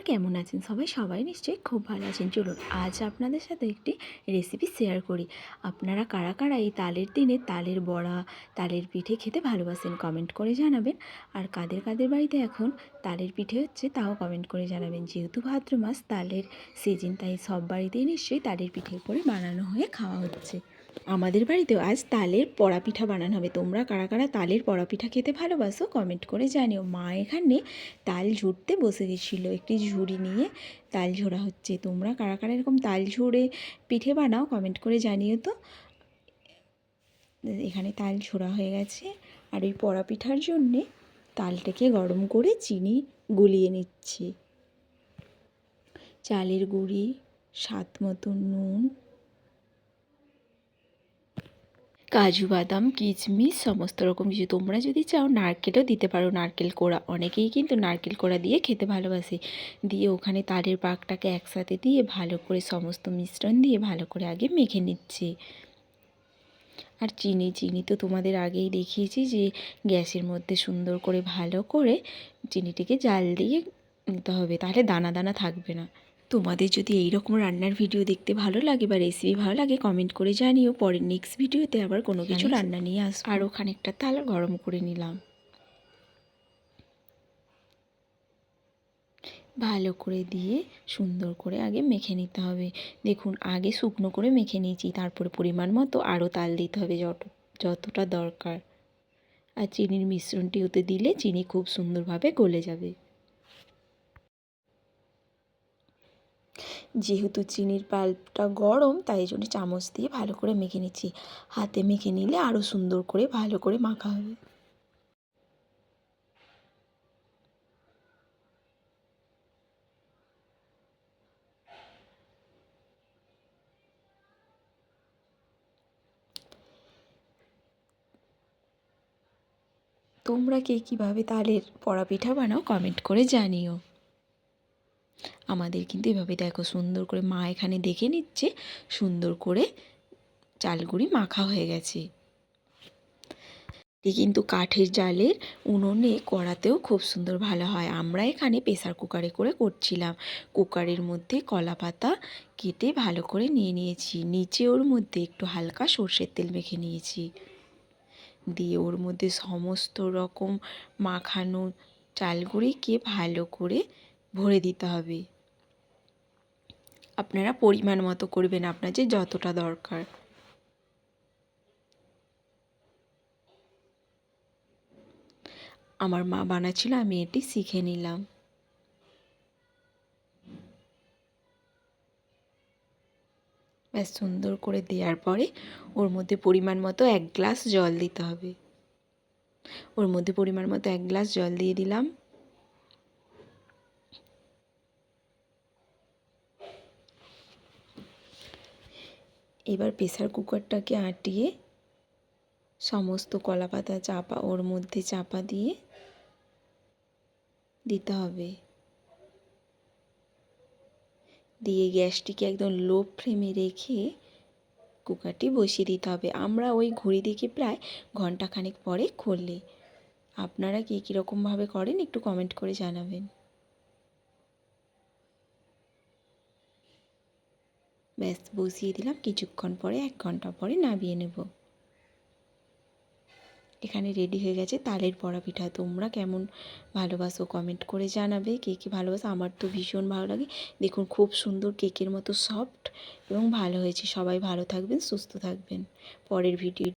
কেমন আছেন সবাই নিশ্চয়ই খুব ভালো আছেন। চলুন আজ আপনাদের সাথে একটি রেসিপি শেয়ার করি। আপনারা কারা কারা এই তালের দিনে তালের বড়া, তালের পিঠে খেতে ভালোবাসেন কমেন্ট করে জানাবেন। আর কাদের কাদের বাড়িতে এখন তালের পিঠে হচ্ছে তাও কমেন্ট করে জানাবেন। যেহেতু ভাদ্র মাস তালের সিজন, তাই সব বাড়িতেই নিশ্চয়ই তালের পিঠে করে বানানো হয়ে খাওয়া হচ্ছে। আমাদের বাড়িতেও আজ তালের পড়া পিঠা বানানো হবে। তোমরা কারা কারা তালের পড়া পিঠা খেতে ভালোবাসো কমেন্ট করে জানিও। মা এখানে তাল ঝুড়তে বসে গেছিলো, একটি ঝুড়ি নিয়ে তাল ঝোড়া হচ্ছে। তোমরা কারা কারা এরকম তাল ঝুড়ে পিঠে বানাও কমেন্ট করে জানিও তো। এখানে তাল ঝোড়া হয়ে গেছে। আর ওই পড়া পিঠার জন্যে তালটাকে গরম করে চিনি গুলিয়ে নিচ্ছি, চালের গুঁড়ি, স্বাদ মতো নুন, কাজু বাদাম কিশমিশ সমস্ত রকম কিছু। তোমরা যদি চাও নারকেলও দিতে পারো, নারকেল কোড়া। অনেকেই কিন্তু নারকেল কোড়া দিয়ে খেতে ভালোবাসে। দিয়ে ওখানে তালের পাকটাকে একসাথে দিয়ে ভালো করে সমস্ত মিশ্রণ দিয়ে ভালো করে আগে মেখে নিচ্ছি। আর চিনি তো তোমাদের আগেই দেখিয়েছি যে গ্যাসের মধ্যে সুন্দর করে ভালো করে চিনিটিকে জাল দিয়ে নিতে হবে, তাহলে দানা দানা থাকবে না। তোমাদের যদি এই রকম রান্নার ভিডিও দেখতে ভালো লাগে বা রেসিপি ভালো লাগে কমেন্ট করে জানিও। পরের নেক্সট ভিডিওতে আবার কোনো কিছু রান্না নিয়ে আসবো। আরও খানিকটা তাল গরম করে নিলাম, ভালো করে দিয়ে সুন্দর করে আগে মেখে নিতে হবে। দেখুন আগে শুকনো করে মেখে নিয়েছি, তারপরে পরিমাণ মতো আরও তাল দিতে হবে যতটা দরকার। আর চিনির মিশ্রণটি ওতে দিলে চিনি খুব সুন্দরভাবে গলে যাবে। যেহেতু চিনির পাল্পটা গরম, তাই জন্য চামচ দিয়ে ভালো করে মেখে নিচ্ছি। হাতে মেখে নিলে আরও সুন্দর করে ভালো করে মাখা হবে। তোমরা কে কীভাবে তালের পড়া পিঠা বানাও কমেন্ট করে জানিও। আমাদের কিন্তু এভাবে দেখো সুন্দর করে মা এখানে দেখে নিচ্ছে সুন্দর করে চালগুড়ি মাখা হয়ে গেছে। কিন্তু কাঠের জালের উনুনে কড়াতেও খুব সুন্দর ভালো হয়। আমরা এখানে প্রেসার কুকারে করে করছিলাম। কুকারের মধ্যে কলা পাতা কেটে ভালো করে নিয়ে নিয়েছি, নিচে ওর মধ্যে একটু হালকা সর্ষের তেল মেখে নিয়েছি। দিয়ে ওর মধ্যে সমস্ত রকম মাখানো চালগুড়িকে ভালো করে ভরে দিতে হবে। আপনারা পরিমাণ মতো করবেন, আপনার যে যতটা দরকার। আমার মা বানাচ্ছিল, আমি এটি শিখে নিলাম। ব্যাস সুন্দর করে দেওয়ার পরে ওর মধ্যে পরিমাণ মতো 1 গ্লাস জল দিতে হবে। ওর মধ্যে পরিমাণ মতো 1 গ্লাস জল দিয়ে দিলাম। এবার প্রেসার কুকারটাকে আঁটিয়ে সমস্ত কলা পাতা চাপা ওর মধ্যে চাপা দিয়ে দিতে হবে। দিয়ে গ্যাসটিকে একদম লো ফ্লেমে রেখে কুকারটি বসিয়ে দিতে হবে। আমরা ওই ঘড়ি দেখে প্রায় ঘন্টাখানেক পরে খুললে। আপনারা কে কীরকমভাবে করেন একটু কমেন্ট করে জানাবেন। ব্যাস বসিয়ে দিলাম, কিছুক্ষণ পরে 1 ঘন্টা পরে নামিয়ে নেব। এখানে রেডি হয়ে গেছে তালের বড়া পিঠা। তোমরা কেমন ভালোবাসো কমেন্ট করে জানাবে। কে কী ভালোবাসো, আমার তো ভীষণ ভালো লাগে। দেখুন খুব সুন্দর কেকের মতো সফট এবং ভালো হয়েছে। সবাই ভালো থাকবেন, সুস্থ থাকবেন। পরের ভিডিও